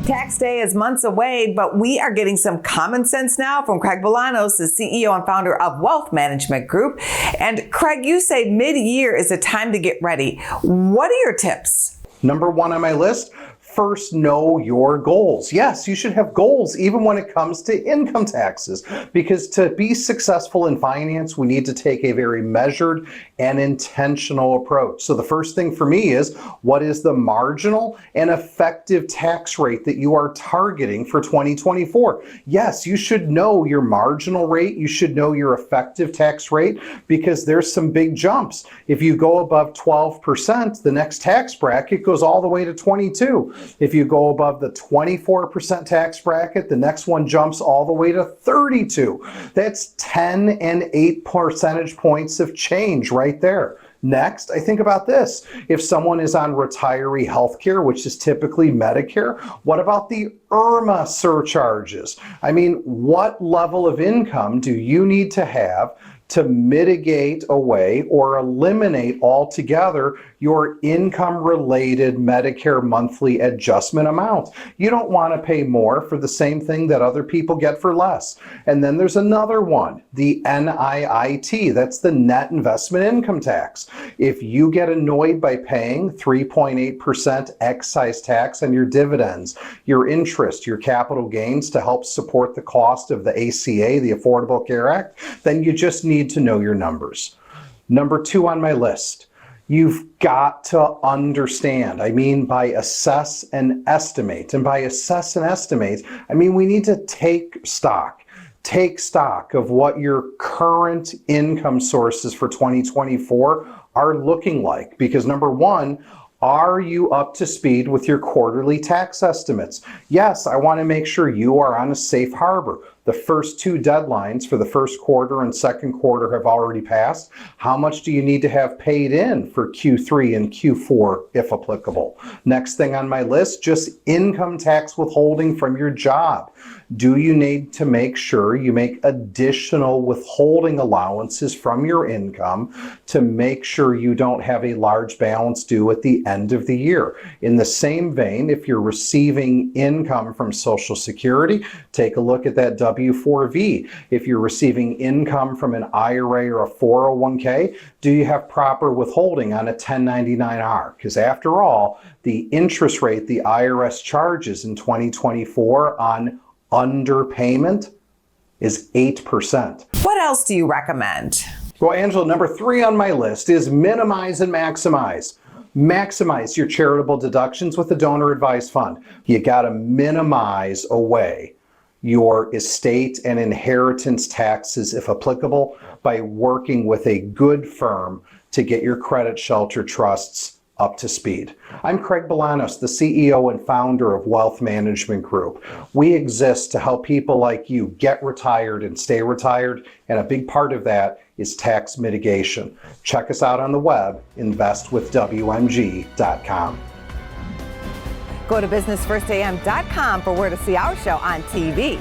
Tax day is months away, but we are getting some common sense now from Craig Bolanos, the CEO and founder of Wealth Management Group. And Craig, you say mid-year is a time to get ready. What are your tips? Number one on my list, first, know your goals. Yes, you should have goals even when it comes to income taxes, because to be successful in finance, we need to take a very measured and intentional approach. So the first thing for me is, what is the marginal and effective tax rate that you are targeting for 2024? Yes, you should know your marginal rate. You should know your effective tax rate, because there's some big jumps. If you go above 12%, the next tax bracket goes all the way to 22. If you go above the 24% tax bracket, the next one jumps all the way to 32. That's 10 and 8 percentage points of change right there. Next, I think about this. If someone is on retiree health care, which is typically Medicare, what about the IRMA surcharges? I mean, what level of income do you need to have to mitigate away or eliminate altogether your income-related Medicare monthly adjustment amount? You don't want to pay more for the same thing that other people get for less. And then there's another one, the NIIT, that's the net investment income tax. If you get annoyed by paying 3.8% excise tax on your dividends, your interest, your capital gains to help support the cost of the ACA, the Affordable Care Act, then you just need to know your numbers. Number two on my list, you've got to understand. I mean, by assess and estimate. And by assess and estimate, I mean, we need to take stock. Take stock of what your current income sources for 2024 are looking like. Because number one, are you up to speed with your quarterly tax estimates? Yes, I want to make sure you are on a safe harbor. The first two deadlines for the first quarter and second quarter have already passed. How much do you need to have paid in for Q3 and Q4, if applicable? Next thing on my list, just income tax withholding from your job. Do you need to make sure you make additional withholding allowances from your income to make sure you don't have a large balance due at the end of the year? In the same vein, if you're receiving income from Social Security, take a look at that W-4V. If you're receiving income from an IRA or a 401k, do you have proper withholding on a 1099-R? Because after all, the interest rate the IRS charges in 2024 on underpayment is 8%. What else do you recommend? Well, Angela, number three on my list is minimize and maximize. Maximize your charitable deductions with a donor advised fund. You got to minimize away your estate and inheritance taxes, if applicable, by working with a good firm to get your credit shelter trusts up to speed. I'm Craig Bolanos, the CEO and founder of Wealth Management Group. We exist to help people like you get retired and stay retired, and a big part of that is tax mitigation. Check us out on the web, investwithwmg.com. Go to businessfirstam.com for where to see our show on TV.